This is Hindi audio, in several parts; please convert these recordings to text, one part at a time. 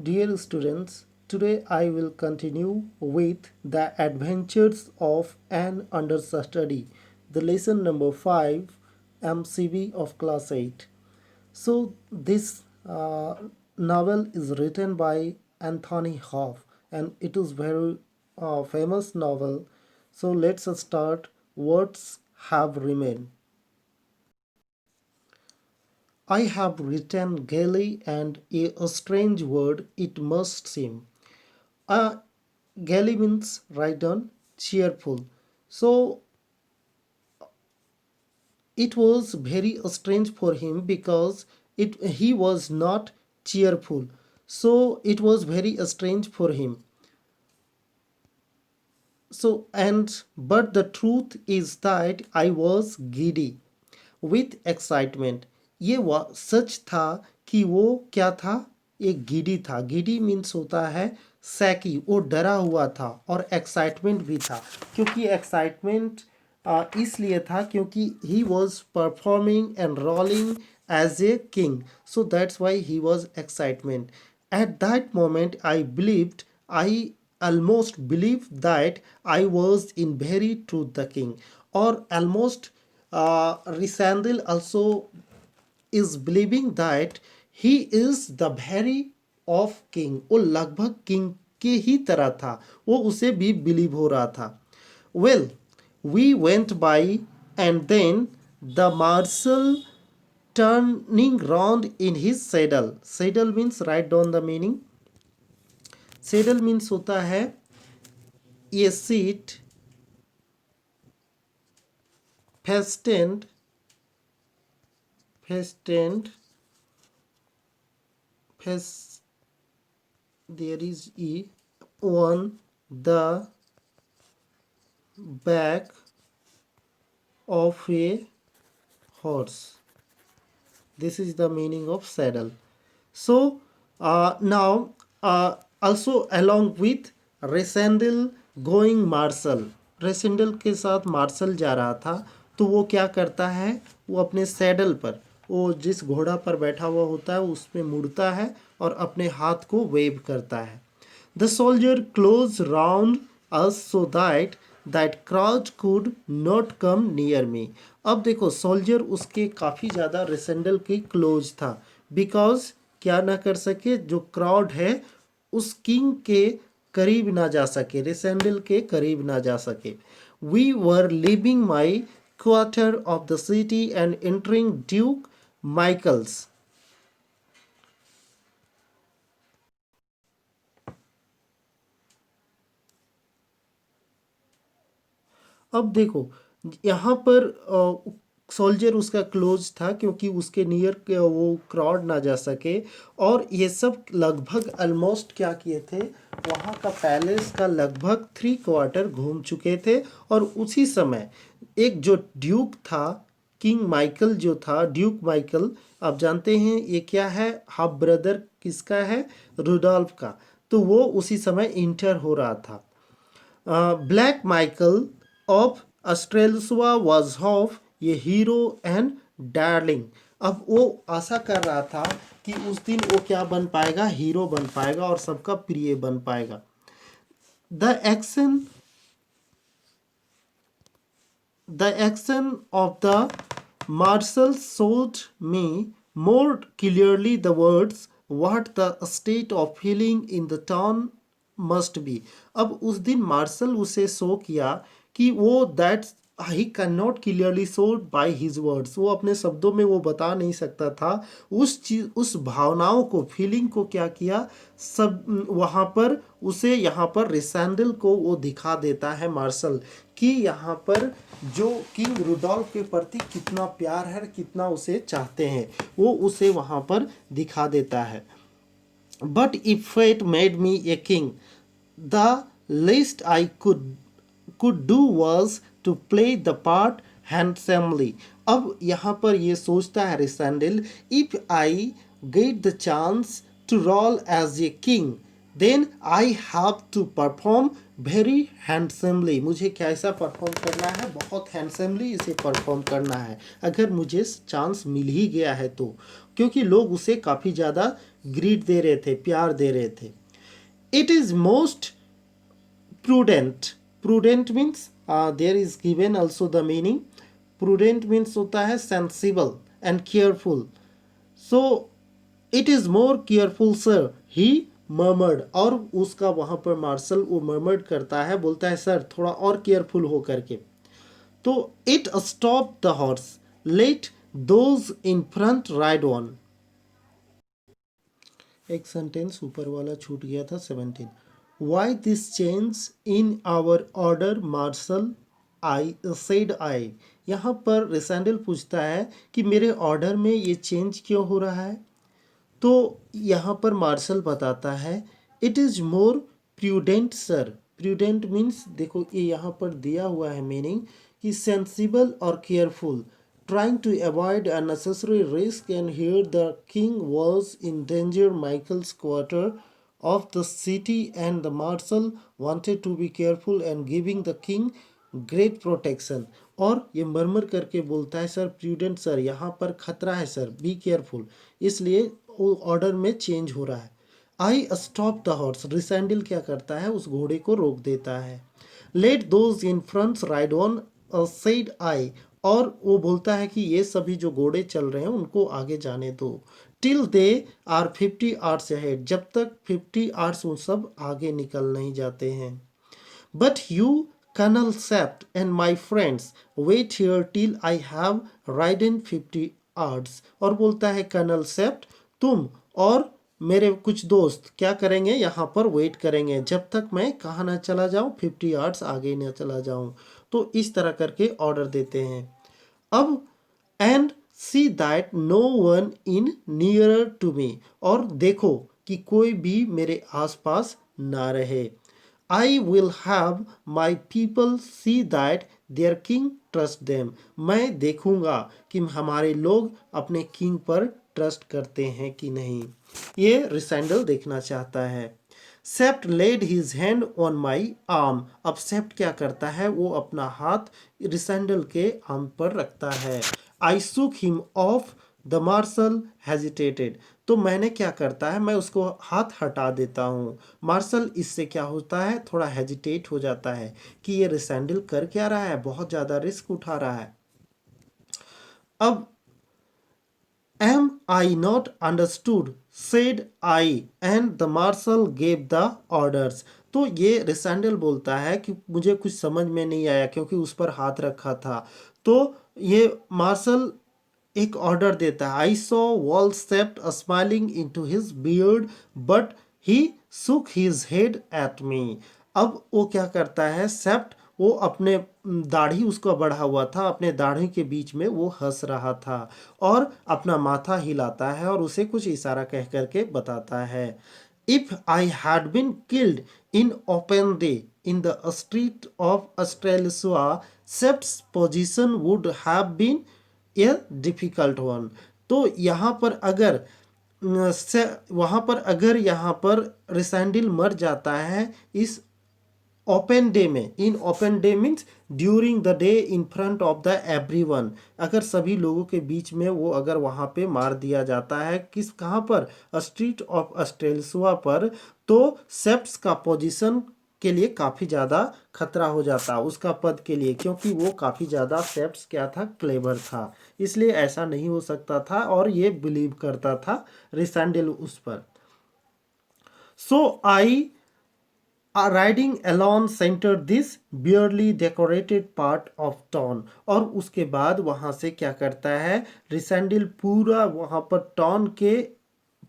Dear students, today I will continue with the adventures of an understudy, the lesson number 5, MCB of class 8. So, this novel is written by Anthony Hoff and it is very famous novel. So, let's start. Words have remained. I have written gaily and a strange word it must seem. Uh, Galley means write down cheerful. So it was very strange for him because it he was not cheerful. So it was very strange for him. So and but the truth is that I was giddy with excitement. ये सच था कि वो क्या था, एक गिडी था. गिडी मीन्स होता है सैकी, वो डरा हुआ था. और एक्साइटमेंट भी था क्योंकि एक्साइटमेंट इसलिए था क्योंकि he was performing and rolling as a king. So that's why he was excitement. At that moment I believed, I almost believe that I was in very truth the king. Or almost Risandil also is believing that he is the very of king. वो लगभग किंग के ही तरह था, वो उसे भी बिलीव हो रहा था. Well, we went by and then the marshal turning round in his saddle. Saddle means write down the meaning. Saddle means होता है ये seat, fastened there is e on the back of a horse. This is the meaning of saddle. So now also along with Rassendyll going marshal, Rassendyll के साथ मार्शल जा रहा था. तो वो क्या करता है, वो अपने सैडल पर, वो जिस घोड़ा पर बैठा हुआ होता है उस पे मुड़ता है और अपने हाथ को वेव करता है. The soldier close round us so that crowd could not come near me. अब देखो सोल्जर उसके काफ़ी ज़्यादा रेसेंडल के क्लोज था, बिकॉज क्या ना कर सके, जो क्राउड है उस किंग के करीब ना जा सके, रेसेंडल के करीब ना जा सके. We were leaving my quarter of the city and entering Duke Michael's. अब देखो यहाँ पर सोल्जर उसका क्लोज था क्योंकि उसके नियर वो क्राउड ना जा सके. और ये सब लगभग ऑलमोस्ट क्या किए थे, वहाँ का पैलेस का लगभग 3/4 घूम चुके थे. और उसी समय एक जो ड्यूक था, किंग माइकल जो था, ड्यूक माइकल, आप जानते हैं ये क्या है, हाफ ब्रदर किसका है, रुडोल्फ का. तो वो उसी समय इंटर हो रहा था. Black Michael of Strelsau was half ये हीरो एंड डार्लिंग. अब वो आशा कर रहा था कि उस दिन वो क्या बन पाएगा, हीरो बन पाएगा और सबका प्रिय बन पाएगा. The action of the marshal showed me more clearly the words what the state of feeling in the town must be. अब उस दिन मार्शल उसे शो किया कि वो that he can not clearly showed by his words. वो अपने शब्दों में वो बता नहीं सकता था उस चीज, उस भावनाओं को, फीलिंग को क्या किया सब वहाँ पर उसे, यहाँ पर रिसैंडल को वो दिखा देता है मार्शल कि यहाँ पर जो किंग रुडोल्फ के प्रति कितना प्यार है, कितना उसे चाहते हैं, वो उसे वहाँ पर दिखा देता है. But if fate made me a king, the least I could do was to play the part handsomely. अब यहाँ पर ये सोचता है रिसैंडल, if I get the chance to roll as a king, then I have to perform very handsomely. मुझे कैसा परफॉर्म करना है, बहुत हैंडसमली इसे परफॉर्म करना है अगर मुझे चांस मिल ही गया है तो. क्योंकि लोग उसे काफ़ी ज़्यादा ग्रीट दे रहे थे, प्यार दे रहे थे। It is most prudent, prudent means there is given also the meaning. Prudent means होता है sensible and careful. So it is more careful sir, he murmured. और उसका वहां पर मार्शल वो मर्मर्ड करता है, बोलता है सर थोड़ा और केयरफुल हो करके। तो it stop the horse, let those in front ride on. एक सेंटेंस ऊपर वाला छूट गया था 17। Why this change in our order marshal, I said I. यहाँ पर रिसेंडल पूछता है कि मेरे ऑर्डर में ये चेंज क्यों हो रहा है। तो यहाँ पर मार्शल बताता है it is more prudent sir. Prudent means देखो ये यहाँ पर दिया हुआ है मीनिंग कि सेंसिबल और careful, trying to avoid unnecessary risk and here the king was in danger Michael's quarter of the city and the marshal wanted to be careful and giving the king great protection। और ये मरमर करके बोलता है सर प्रूडेंट सर, यहाँ पर खतरा है सर, बी केयरफुल, इसलिए वो ऑर्डर में चेंज हो रहा है। आई स्टॉप द हॉर्स, रिसेंडल क्या करता है उस घोड़े को रोक देता है। Late those in front ride on said I. और वो बोलता है कि ये सभी जो घोड़े चल रहे हैं उनको आगे जाने दो। Till they are 50 hours ahead, जब तक 50 आवर्स वो सब आगे निकल नहीं जाते हैं। But you colonel Sapt and my friends wait here till I have ridden 50 hours. और बोलता है कर्नल सेप्ट तुम और मेरे कुछ दोस्त क्या करेंगे, यहाँ पर वेट करेंगे जब तक मैं कहाँ ना चला जाऊँ, 50 आवर्स आगे ना चला जाऊँ। तो इस तरह करके ऑर्डर देते हैं। अब and see that no one in nearer to me, और देखो कि कोई भी मेरे आसपास ना रहे। I will have my people see that their king trust them, मैं देखूंगा कि हमारे लोग अपने किंग पर ट्रस्ट करते हैं कि नहीं। ये रिसेंडल देखना चाहता है। Sapt laid his hand on my arm, अब सेप्ट क्या करता है वो अपना हाथ रिसेंडल के आर्म पर रखता है। I shook him of the marshal hesitated, तो मैंने क्या करता है मैं उसको हाथ हटा देता हूँ। मार्शल इससे क्या होता है थोड़ा हेजिटेट हो जाता है कि ये रिसेंडल कर क्या रहा है, बहुत ज़्यादा रिस्क उठा रहा है। अब Am I not understood? Said I, and the marshal gave the orders। तो ये रिसेंडल बोलता है कि मुझे कुछ समझ में नहीं आया क्योंकि उस पर हाथ रखा था। तो ये मार्शल एक ऑर्डर देता है। I saw wall Sapt smiling into his beard but he shook his head at me. अब वो क्या करता है सेप्ट, वो अपने दाढ़ी उसका बढ़ा हुआ था, अपने दाढ़ी के बीच में वो हंस रहा था और अपना माथा हिलाता है और उसे कुछ इशारा कह करके बताता है। If I had been killed in open day in the street of Australia, Sapt's position would have been a difficult one. तो यहाँ पर अगर वहाँ पर अगर यहाँ पर रिसेंडल मर जाता है इस ओपन डे में, इन open day means during the day in front of the everyone, अगर सभी लोगों के बीच में वो अगर वहाँ पे मार दिया जाता है किस कहाँ पर, स्ट्रीट ऑफ ऑस्ट्रेलिया पर, तो सेप्ट्स का पोजीशन के लिए काफ़ी ज़्यादा खतरा हो जाता उसका पद के लिए, क्योंकि वो काफ़ी ज़्यादा सेप्ट्स क्या था क्लेवर था, इसलिए ऐसा नहीं हो सकता था और ये बिलीव करता था रिसेंडल उस पर। So I riding alone centre this barely decorated part of town. और उसके बाद वहाँ से क्या करता है रिसेंडल पूरा वहाँ पर टाउन के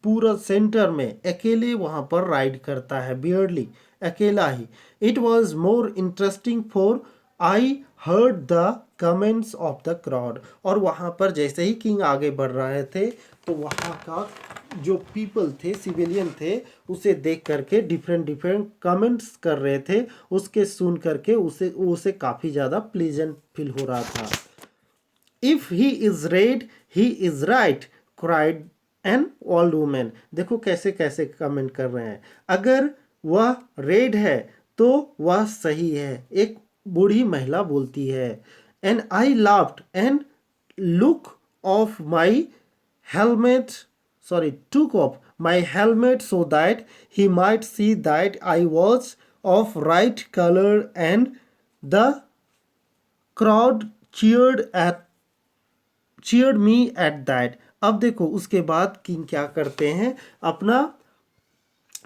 पूरा सेंटर में अकेले वहाँ पर राइड करता है, बियरली अकेला ही। It was more interesting for I heard the comments of the crowd. और वहाँ पर जैसे ही किंग आगे बढ़ रहे थे तो वहाँ का जो पीपल थे, सिविलियन थे, उसे देख करके डिफरेंट डिफरेंट कमेंट्स कर रहे थे, उसके सुन करके उसे काफ़ी ज़्यादा प्लीजेंट फील हो रहा था। If he is red he is right cried an old women. देखो कैसे कैसे कमेंट कर रहे हैं, अगर वह रेड है तो वह सही है, एक बूढ़ी महिला बोलती है। And I laughed and look of my helmet, sorry took off my helmet so that he might see that I was of right color, and the crowd cheered me at that. अब देखो उसके बाद किंग क्या करते हैं, अपना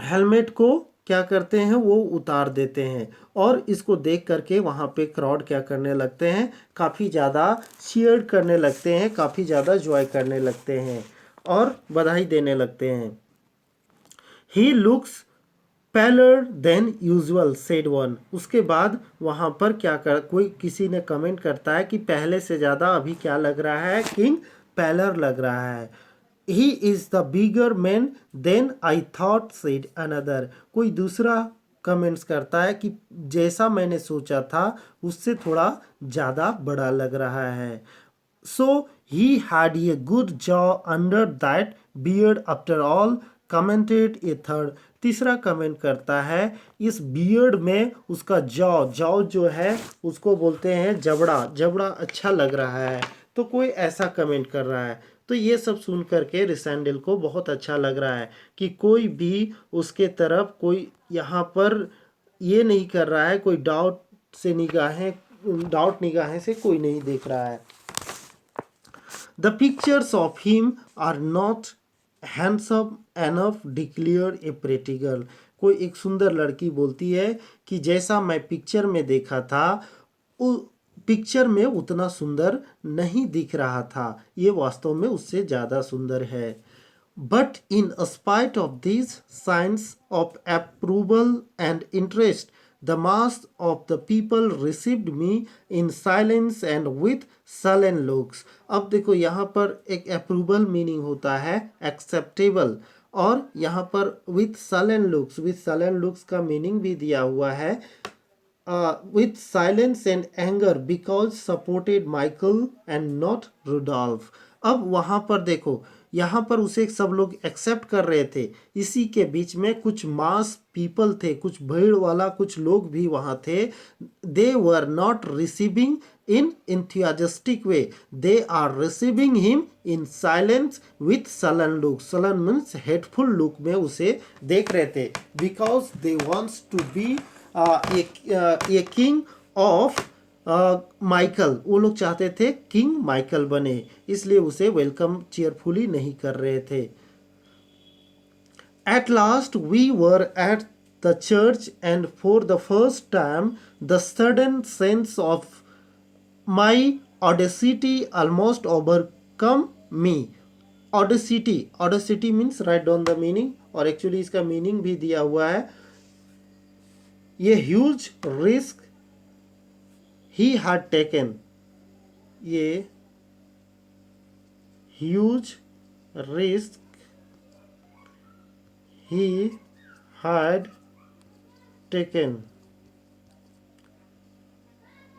हेलमेट को क्या करते हैं, वो उतार देते हैं और इसको देख करके वहाँ पे क्राउड क्या करने लगते हैं, काफ़ी ज़्यादा चीयर करने लगते हैं, काफ़ी ज़्यादा जॉय करने लगते हैं और बधाई देने लगते हैं. He looks paler than usual said one. उसके बाद वहाँ पर क्या कर, कोई किसी ने कमेंट करता है कि पहले से ज़्यादा अभी क्या लग रहा है, किंग पैलर लग रहा है. He is the bigger man than I thought said another. कोई दूसरा कमेंट्स करता है कि जैसा मैंने सोचा था उससे थोड़ा ज़्यादा बड़ा लग रहा है. So he had a good jaw under that beard after all, commented a third. तीसरा कमेंट करता है इस बियर्ड में उसका जॉ जो है उसको बोलते हैं जबड़ा, जबड़ा अच्छा लग रहा है. तो कोई ऐसा कमेंट कर रहा है. तो ये सब सुन करके रिसेंडल को बहुत अच्छा लग रहा है कि कोई भी उसके तरफ कोई यहाँ पर ये नहीं कर रहा है, कोई डाउट निगाहें से कोई नहीं देख रहा है. The pictures of him are not handsome enough, declared a pretty girl. कोई एक सुंदर लड़की बोलती है कि जैसा मैं पिक्चर में देखा था, पिक्चर में उतना सुंदर नहीं दिख रहा था, ये वास्तव में उससे ज़्यादा सुंदर है. But in spite of these signs of approval and interest, the mass of the people received me in silence and with sullen looks. अब देखो यहाँ पर एक अप्रूवल मीनिंग होता है एक्सेप्टेबल, और यहाँ पर विथ सलन लुक्स का मीनिंग भी दिया हुआ है with silence and anger because supported Michael and not Rudolph. अब वहाँ पर देखो, यहाँ पर उसे सब लोग एक्सेप्ट कर रहे थे, इसी के बीच में कुछ मास पीपल थे, कुछ भीड़ वाला कुछ लोग भी वहाँ थे. They were not receiving in enthusiastic way, they are receiving him in silence with sullen look. sullen means hateful look में उसे देख रहे थे, because they wants to be a king of Michael. वो लोग चाहते थे किंग माइकल बने, इसलिए उसे वेलकम चीयरफुली नहीं कर रहे थे. At last we were at the church and for the first time the sudden sense of my audacity almost overcome me. Audacity means right down the meaning, और एक्चुअली इसका मीनिंग भी दिया हुआ है. ये huge risk he had taken, ये huge risk he had taken.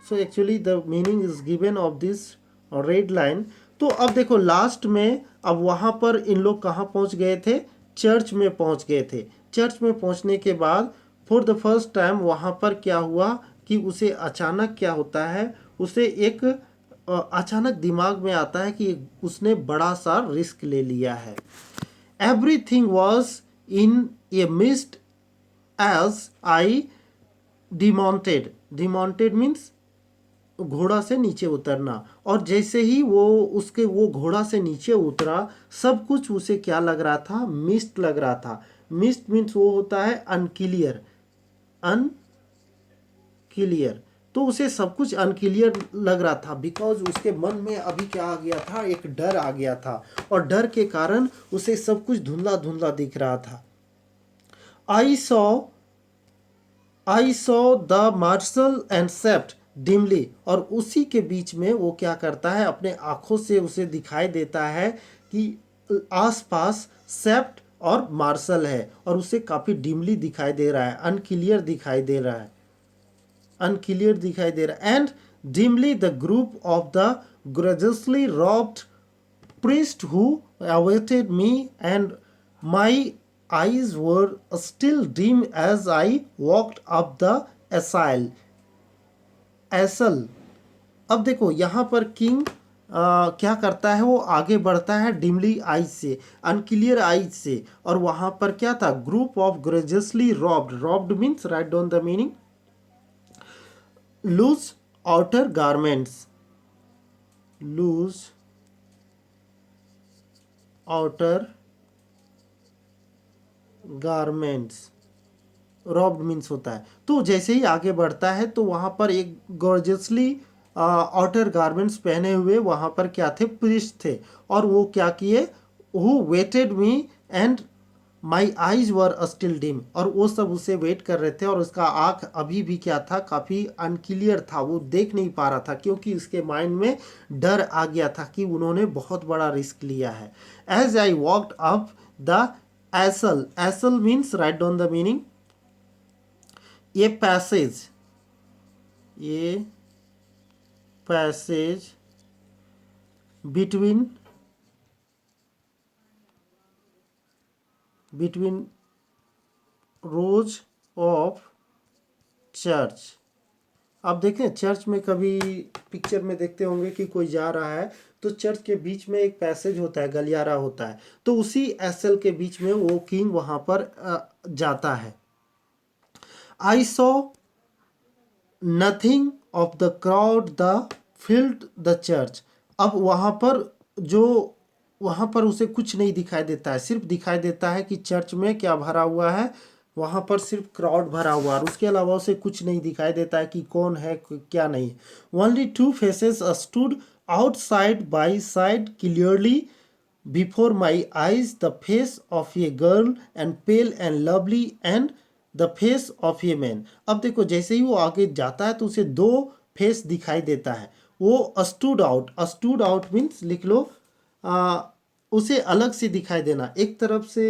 So actually the meaning is given of this red line. तो अब देखो लास्ट में, अब वहाँ पर इन लोग कहाँ पहुँच गए थे, चर्च में पहुँच गए थे. चर्च में पहुँचने के बाद फॉर द फर्स्ट टाइम वहाँ पर क्या हुआ कि उसे अचानक क्या होता है, उसे एक अचानक दिमाग में आता है कि उसने बड़ा सा रिस्क ले लिया है. Everything was in a mist as I dismounted means घोड़ा से नीचे उतरना, और जैसे ही वो घोड़ा से नीचे उतरा, सब कुछ उसे क्या लग रहा था, मिस्ट लग रहा था. मिस्ट मीन्स वो होता है अनक्लियर. तो उसे सब कुछ अनक्लियर लग रहा था, बिकॉज उसके मन में अभी क्या आ गया था, एक डर आ गया था, और डर के कारण उसे सब कुछ धुंधला धुंधला दिख रहा था. I saw the marshal and Sapt dimly. और उसी के बीच में वो क्या करता है, अपने आंखों से उसे दिखाई देता है कि आसपास सेप्ट और मार्शल है, और उसे काफ़ी डिमली दिखाई दे रहा है, अनक्लियर दिखाई दे रहा है. And dimly the group of the graciously robed priest who awaited me, and my eyes were still dim as I walked up the aisle. अब देखो यहाँ पर किंग क्या करता है, वो आगे बढ़ता है डिमली आइज से, अनक्लियर आइज से। और वहां पर क्या था, group of graciously robed, robed means right down the meaning, loose outer garments, loose outer garments, robed means होता है। तो जैसे ही आगे बढ़ता है तो वहां पर एक गॉर्जियसली आउटर गारमेंट्स पहने हुए वहां पर क्या थे, प्रीस्ट थे। और वो क्या किए, who waited me and my eyes were still dim, और वो सब उसे वेट कर रहे थे और उसका आंख अभी भी क्या था, काफी अनक्लियर था, वो देख नहीं पा रहा था, क्योंकि उसके माइंड में डर आ गया था कि उन्होंने बहुत बड़ा रिस्क लिया है। As I walked up the aisle, aisle means right down the meaning, ये पैसेज, ये passage between, between rows of church. आप देखें चर्च में, कभी पिक्चर में देखते होंगे कि कोई जा रहा है तो चर्च के बीच में एक पैसेज होता है, गलियारा होता है, तो उसी एसल के बीच में वो किंग वहां पर जाता है। I saw nothing of the crowd the filled the church. अब वहां पर जो, वहां पर उसे कुछ नहीं दिखाई देता है, सिर्फ दिखाई देता है कि चर्च में क्या भरा हुआ है, वहां पर सिर्फ क्राउड भरा हुआ है, और उसके अलावा उसे कुछ नहीं दिखाई देता है कि कौन है क्या नहीं। Only two faces stood outside by side clearly before my eyes, the face of a girl and pale and lovely and the face of a man. अब देखो जैसे ही वो आगे जाता है तो उसे दो फेस दिखाई देता है, वो stood out, stood out means लिख लो, आ, उसे अलग से दिखाई देना। एक तरफ से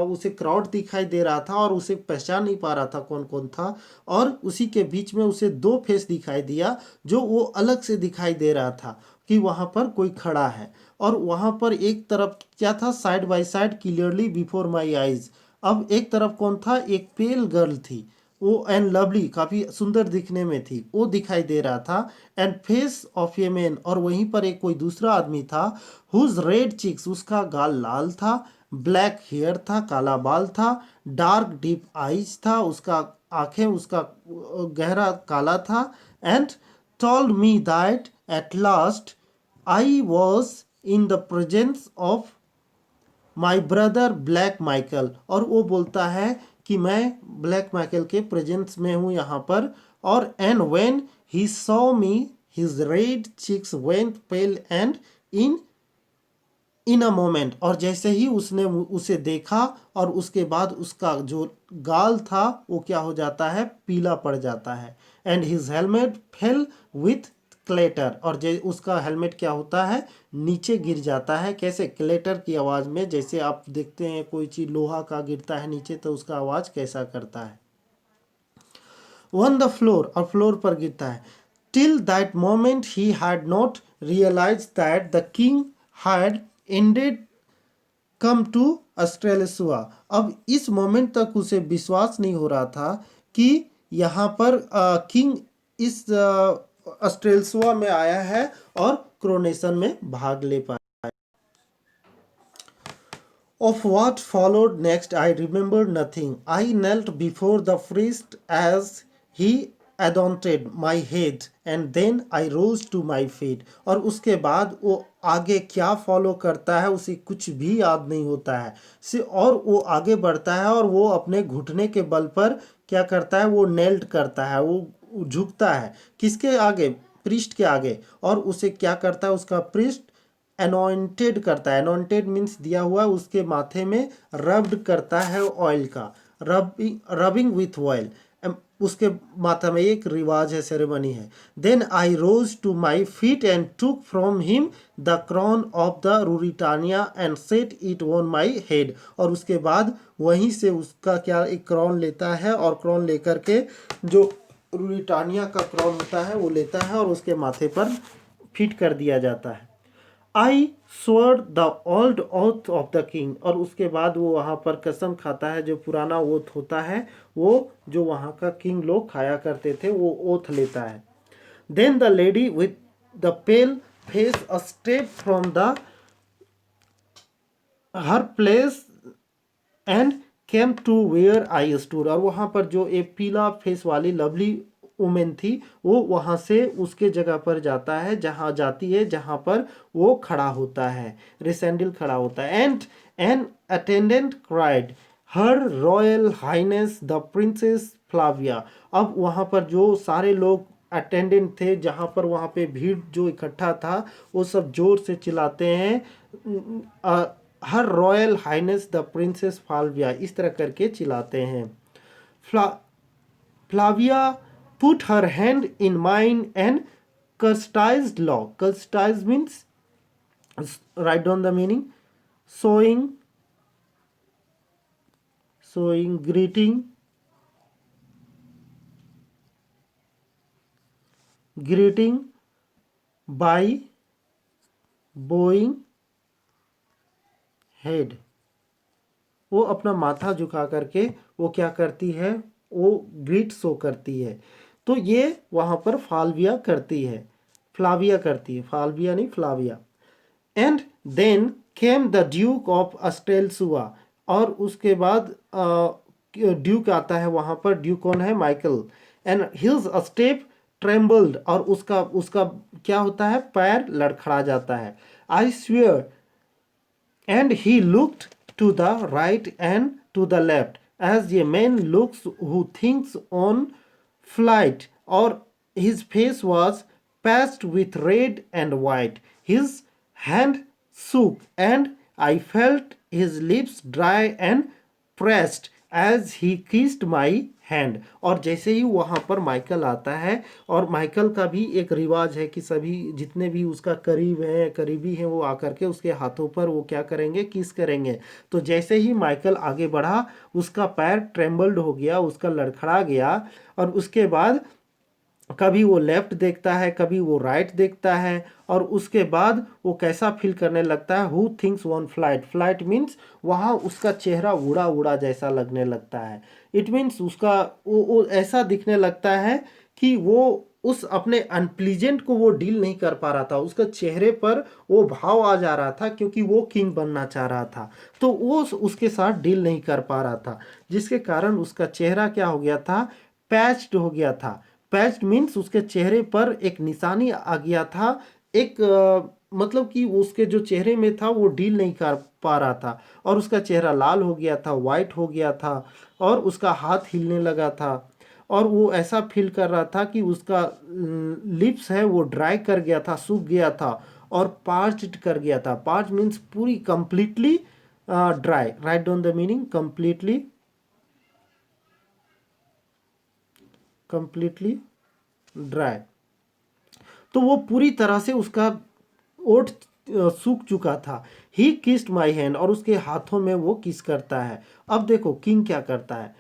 उसे क्राउड दिखाई दे रहा था और उसे पहचान नहीं पा रहा था कौन कौन था, और उसी के बीच में उसे दो फेस दिखाई दिया जो वो अलग से दिखाई दे रहा था कि वहां पर कोई खड़ा है। और वहां पर एक तरफ क्या था, side by side clearly before my eyes. अब एक तरफ कौन था, एक पेल गर्ल थी, वो एंड लवली, काफी सुंदर दिखने में थी, वो दिखाई दे रहा था, and face of a man, और वहीं पर एक कोई दूसरा आदमी था, हुज रेड चिक्स, उसका गाल लाल था, ब्लैक हेयर था, काला बाल था, डार्क डीप आईज था, उसका आंखें, उसका गहरा काला था, and told me that at last I was in the presence of my brother black Michael. और वो बोलता है कि मैं ब्लैक माइकल के प्रेजेंस में हूँ यहाँ पर। और and when he saw me his red cheeks went pale and in in a moment, और जैसे ही उसने उसे देखा और उसके बाद उसका जो गाल था वो क्या हो जाता है, पीला पड़ जाता है। And his helmet fail with clutter, और उसका हेलमेट क्या होता है, नीचे गिर जाता है। कैसे, क्लेटर की आवाज में, जैसे आप देखते हैं कोई चीज लोहा का गिरता है नीचे तो उसका आवाज कैसा करता है। ऑन द फ्लोर, और फ्लोर पर गिरता है। Till that moment he had not realise that the king had ended come to Australia. अब इस मोमेंट तक उसे विश्वास नहीं हो रहा था कि यहाँ पर किंग इस ऑस्ट्रेलिया में आया है और क्रोनेशन में भाग ले पाया। Of what followed next I remember nothing. I knelt before the priest as he anointed my head and then I rose to my feet. और उसके बाद वो आगे क्या फॉलो करता है उसे कुछ भी याद नहीं होता है। और वो आगे बढ़ता है और वो अपने घुटने के बल पर क्या करता है, वो नेल्ट करता है, वो झुकता है किसके आगे, प्रीस्ट के आगे। और उसे क्या करता है, उसका प्रीस्ट अनॉइंटेड करता है, अनॉइंटेड मीन्स दिया हुआ, उसके माथे में रब्ड करता है ऑयल का, रबिंग विथ ऑयल, उसके माथा में एक रिवाज है, सेरेमनी है। Then I rose to my feet and took from him the crown of the Ruritania and set it on my head. और उसके बाद वहीं से उसका क्या, एक क्रॉन लेता है, और क्रॉन लेकर के जो रूरिटानिया का क्रॉन होता है वो लेता है और उसके माथे पर फिट कर दिया जाता है। आई स्वर the old oath of the king, और उसके बाद वो वहाँ पर कसम खाता है, जो पुराना ओथ होता है वो जो वहाँ का किंग लोग खाया करते थे, वो ओथ लेता है। Then the lady with the pale face a step from the her place and came to where I stood. और वहाँ पर जो एक पीला फेस वाली लवली वुमेन थी वो वहाँ से उसके जगह पर जाता है, जहाँ जाती है जहाँ पर वो खड़ा होता है, रिसेंडल खड़ा होता है। And an attendant cried her royal highness the princess Flavia. अब वहाँ पर जो सारे लोग अटेंडेंट थे, जहाँ पर वहाँ पे भीड़ जो इकट्ठा था, वो सब जोर से चिल्लाते हैं her royal highness the princess Flavia, इस तरह करके चिल्लाते हैं। फ्ला Flavia put her hand in mine and curtsied low. Curtsy means, right down the meaning, showing, greeting, by bowing head. वो अपना माथा झुका करके वो क्या करती है, वो ग्रीट शो करती है। तो ये वहाँ पर फ्लाविया करती है, फ्लाविया करती है, फ्लाविया नहीं Flavia. And then came the duke of Strelsau. और उसके बाद ड्यूक आता है वहाँ पर। ड्यूक कौन है? Michael. And his step trembled. और उसका उसका क्या होता है? पैर लड़खड़ा जाता है। I swear and he looked to the right and to the left as a man looks who thinks on flight, or his face was patched with red and white. His hand shook and I felt his lips dry and pressed as he kissed my hand. और जैसे ही वहाँ पर माइकल आता है, और माइकल का भी एक रिवाज है कि सभी जितने भी उसका करीब हैं, करीबी हैं, वो आकर के उसके हाथों पर वो क्या करेंगे? किस करेंगे। तो जैसे ही माइकल आगे बढ़ा, उसका पैर ट्रेम्बल्ड हो गया, उसका लड़खड़ा गया। और उसके बाद कभी वो लेफ्ट देखता है, कभी वो राइट देखता है। और उसके बाद वो कैसा फील करने लगता है? Who thinks on flight. Flight means वहाँ उसका चेहरा उड़ा उड़ा जैसा लगने लगता है। इट मीन्स उसका वो ऐसा दिखने लगता है कि वो उस अपने अनप्लीजेंट को वो डील नहीं कर पा रहा था। उसका चेहरे पर वो भाव आ जा रहा था, क्योंकि वो किंग बनना चाह रहा था, तो वो उसके साथ डील नहीं कर पा रहा था, जिसके कारण उसका चेहरा क्या हो गया था? पैच्ड हो गया था। पैच्ड मीन्स उसके चेहरे पर एक निशानी आ गया था। एक मतलब कि उसके जो चेहरे में था वो डील नहीं कर पा रहा था, और उसका चेहरा लाल हो गया था, वाइट हो गया था, और उसका हाथ हिलने लगा था। और वो ऐसा फील कर रहा था कि उसका लिप्स है वो ड्राई कर गया था, सूख गया था, और पार्च्ड कर गया था। पार्च मीन्स पूरी completely dry. Right down the meaning, completely, completely dry. तो वो पूरी तरह से उसका ओठ सूख चुका था। ही किस्ड माई हैंड। और उसके हाथों में वो किस करता है। अब देखो किंग क्या करता है।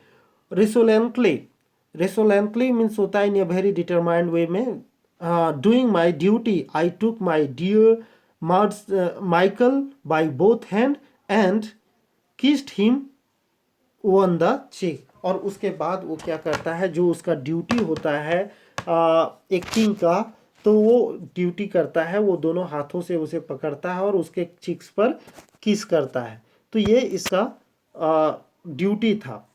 रेसोलेंटली, रेसोलेंटली मीन्स होता है इन ए वेरी डिटरमाइंड वे में। Doing my duty I took my dear Michael by both hand and kissed him on the cheek. और उसके बाद वो क्या करता है, जो उसका ड्यूटी होता है एक किंग का, तो वो ड्यूटी करता है, वो दोनों हाथों से उसे पकड़ता है और उसके चिक्स पर किस करता है। तो ये इसका ड्यूटी था।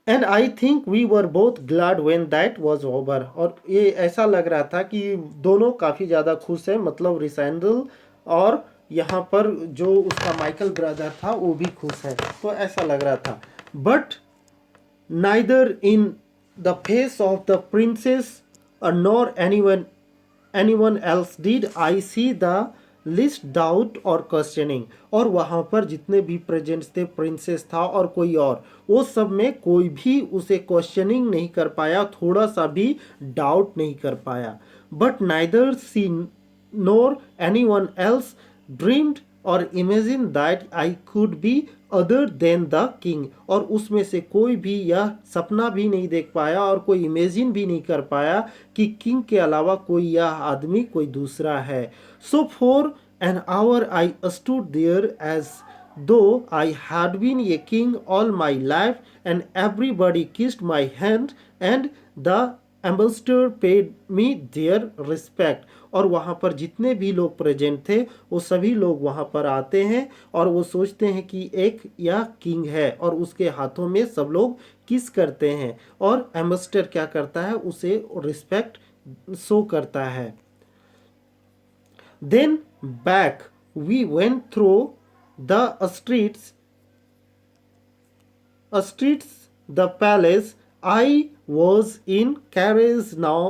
And I think we were both glad when that was over. और ये ऐसा लग रहा था कि दोनों काफ़ी ज़्यादा खुश हैं, मतलब रिसेंडल और यहाँ पर जो उसका माइकल ब्रदर था वो भी खुश है। तो ऐसा लग रहा था। But neither in the face of the princess nor anyone else did I see the least doubt और क्वेश्चनिंग। और वहाँ पर जितने भी प्रेजेंट्स थे, प्रिंसेस था और कोई और, वो सब में कोई भी उसे क्वेश्चनिंग नहीं कर पाया, थोड़ा सा भी डाउट नहीं कर पाया। But neither she nor anyone else dreamed और imagine that I could be other than the king. और उसमें से कोई भी यह सपना भी नहीं देख पाया और कोई इमेजिन भी नहीं कर पाया कि किंग के अलावा कोई यह आदमी कोई दूसरा है। So for an hour I stood there as though I had been a king all my life, and everybody kissed my hand, and the ambassador paid me their respect. और वहाँ पर जितने भी लोग प्रेजेंट थे वो सभी लोग वहाँ पर आते हैं और वो सोचते हैं कि एक यह किंग है और उसके हाथों में सब लोग किस करते हैं और एम्बेसडर क्या करता है, उसे रिस्पेक्ट शो करता है। Then back we went through the streets the palace. I was in carriage now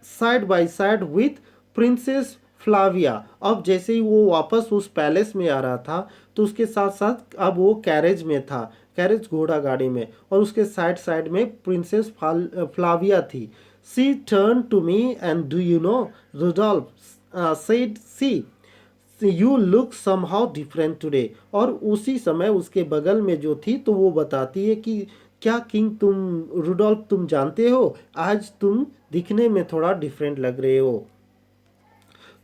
side by side with princess Flavia. अब जैसे ही वो वापस उस पैलेस में आ रहा था तो उसके साथ साथ अब वो कैरेज में था, कैरेज घोड़ा गाड़ी में, और उसके साइड साइड में प्रिंसेस फ्लाविया थी। She turn to me and do you know Rudolf said she you look somehow different today. और उसी समय उसके बगल में जो थी तो वो बताती है कि क्या किंग तुम रुडोल्फ तुम जानते हो आज तुम दिखने में थोड़ा डिफरेंट लग रहे हो।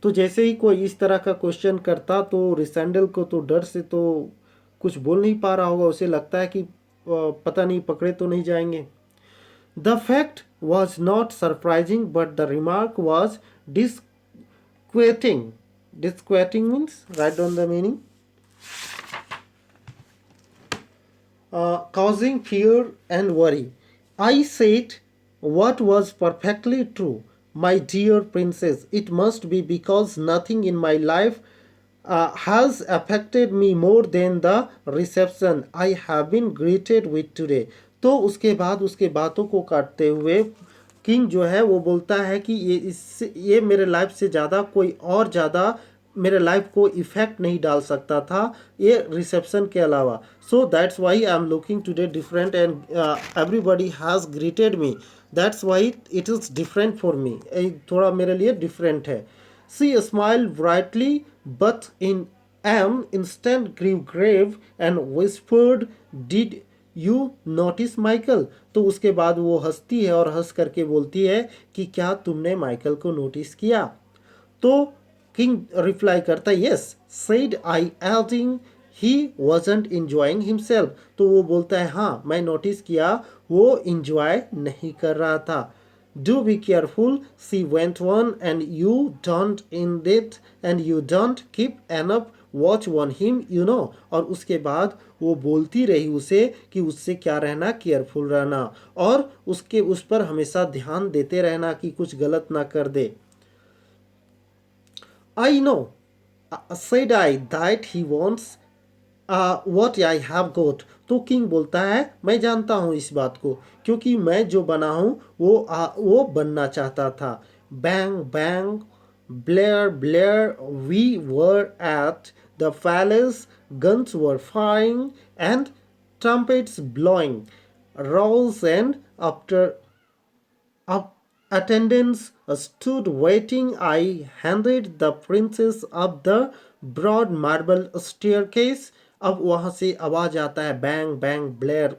तो जैसे ही कोई इस तरह का क्वेश्चन करता तो रिसेंडल को तो डर से तो कुछ बोल नहीं पा रहा होगा, उसे लगता है कि पता नहीं पकड़े तो नहीं जाएंगे। The fact was not surprising but the remark was disquieting. Disquieting means, write down the meaning. Causing fear and worry. I said what was perfectly true. My dear princess, it must be because nothing in my life has affected me more than the reception I have been greeted with today. तो उसके बाद उसके बातों को काटते हुए किंग जो है वो बोलता है कि ये मेरे लाइफ से ज़्यादा कोई और ज़्यादा मेरे लाइफ को इफेक्ट नहीं डाल सकता था ये रिसेप्शन के अलावा। So that's why I am looking today different and everybody has greeted me, that's why it is different for me, थोड़ा मेरे लिए डिफरेंट है। She smile brightly but in an instant grieve grave and whispered did you notice Michael. तो उसके बाद वो हंसती है और हंस करके बोलती है कि क्या तुमने माइकल को नोटिस किया। तो किंग रिप्लाई करता है यस सेड आई एल्टिंग ही वॉजंट इंजॉइंग हिमसेल्फ। तो वो बोलता है हाँ मैं नोटिस किया वो इंजॉय नहीं कर रहा था। Do be careful she went on and you don't in it and you don't keep enough watch on him you know. और उसके बाद वो बोलती रही उसे कि उससे क्या रहना, केयरफुल रहना और उसके उस पर हमेशा ध्यान देते रहना कि कुछ गलत ना कर दे। I know, said I, that he wants what I have got। तो किंग बोलता है मैं जानता हूँ इस बात को क्योंकि मैं जो बना हूँ वो बनना चाहता था। Bang bang blare blare we were at the palace, guns were firing and trumpets blowing, rolls and after up attendants stood waiting. I handed the princess up the broad marble staircase। अब वहाँ से आवाज़ आता है बैंग बैंग ब्लेयर,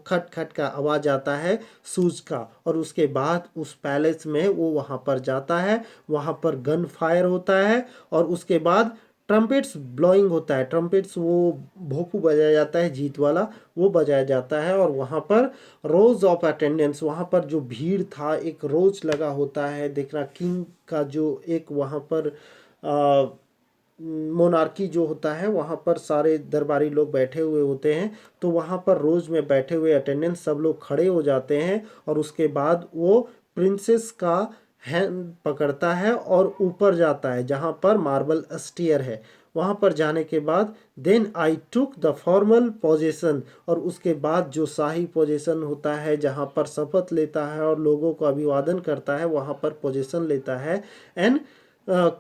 खट खट का आवाज़ आता है सूज का, और उसके बाद उस पैलेस में वो वहाँ पर जाता है, वहाँ पर गन फायर होता है और उसके बाद ट्रम्पेट्स ब्लोइंग होता है। ट्रम्पेट्स वो भोंपू बजाया जाता है जीत वाला, वो बजाया जाता है और वहाँ पर रोज ऑफ अटेंडेंस, वहाँ पर जो भीड़ था एक रोज लगा होता है। देखना किंग का जो एक वहाँ पर मोनार्की जो होता है वहाँ पर सारे दरबारी लोग बैठे हुए होते हैं, तो वहाँ पर रोज में बैठे हुए अटेंडेंस सब लोग खड़े हो जाते हैं और उसके बाद वो प्रिंसेस का हैंड पकड़ता है और ऊपर जाता है जहाँ पर मार्बल स्टेयर है। वहाँ पर जाने के बाद then I took the formal position, और उसके बाद जो शाही पोजीशन होता है जहाँ पर शपथ लेता है और लोगों को अभिवादन करता है वहाँ पर पोजीशन लेता है। And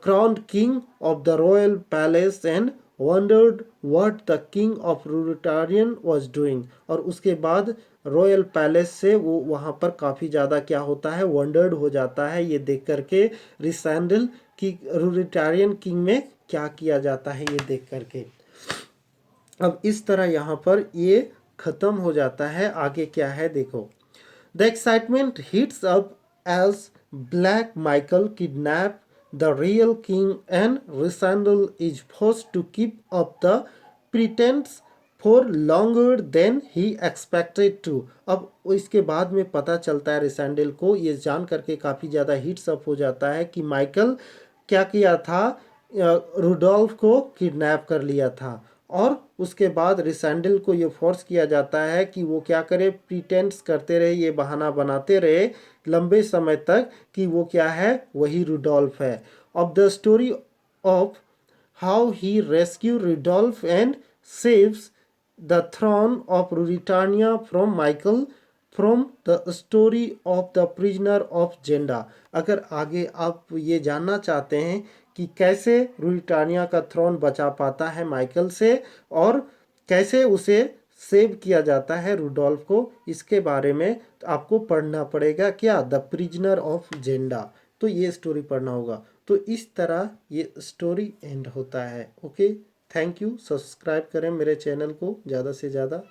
crowned king of the royal palace and wondered what the king of Ruritarian was doing। और उसके बाद रॉयल पैलेस से वो वहाँ पर काफ़ी ज़्यादा क्या होता है, वंडर्ड हो जाता है ये देख करके रिसैंडल की रूरिटारियन किंग में क्या किया जाता है ये देख करके। अब इस तरह यहाँ पर ये ख़त्म हो जाता है। आगे क्या है देखो। The excitement hits up as black Michael kidnap the real king and Rysandel is forced to keep up the pretense for longer than he expected to. अब इसके बाद में पता चलता है रिसेंडल को, ये जान करके काफ़ी ज़्यादा हिट्स अप हो जाता है कि माइकल क्या किया था, रुडोल्फ को किडनैप कर लिया था। और उसके बाद रिसेंडल को ये फोर्स किया जाता है कि वो क्या करे, प्रिटेंड्स करते रहे, ये बहाना बनाते रहे लंबे समय तक कि वो क्या है, वही रुडोल्फ है। Of the story of how he rescued Rudolph and saves the throne of Ruritania from Michael from the story of the prisoner of Jenda। अगर आगे आप ये जानना चाहते हैं कि कैसे रुरिटानिया का थ्रोन बचा पाता है माइकल से और कैसे उसे सेव किया जाता है रुडोल्फ को, इसके बारे में तो आपको पढ़ना पड़ेगा क्या, द प्रिजनर ऑफ जेंडा। तो ये स्टोरी पढ़ना होगा। तो इस तरह ये स्टोरी एंड होता है। Okay, thank you. सब्सक्राइब करें मेरे चैनल को ज़्यादा से ज़्यादा।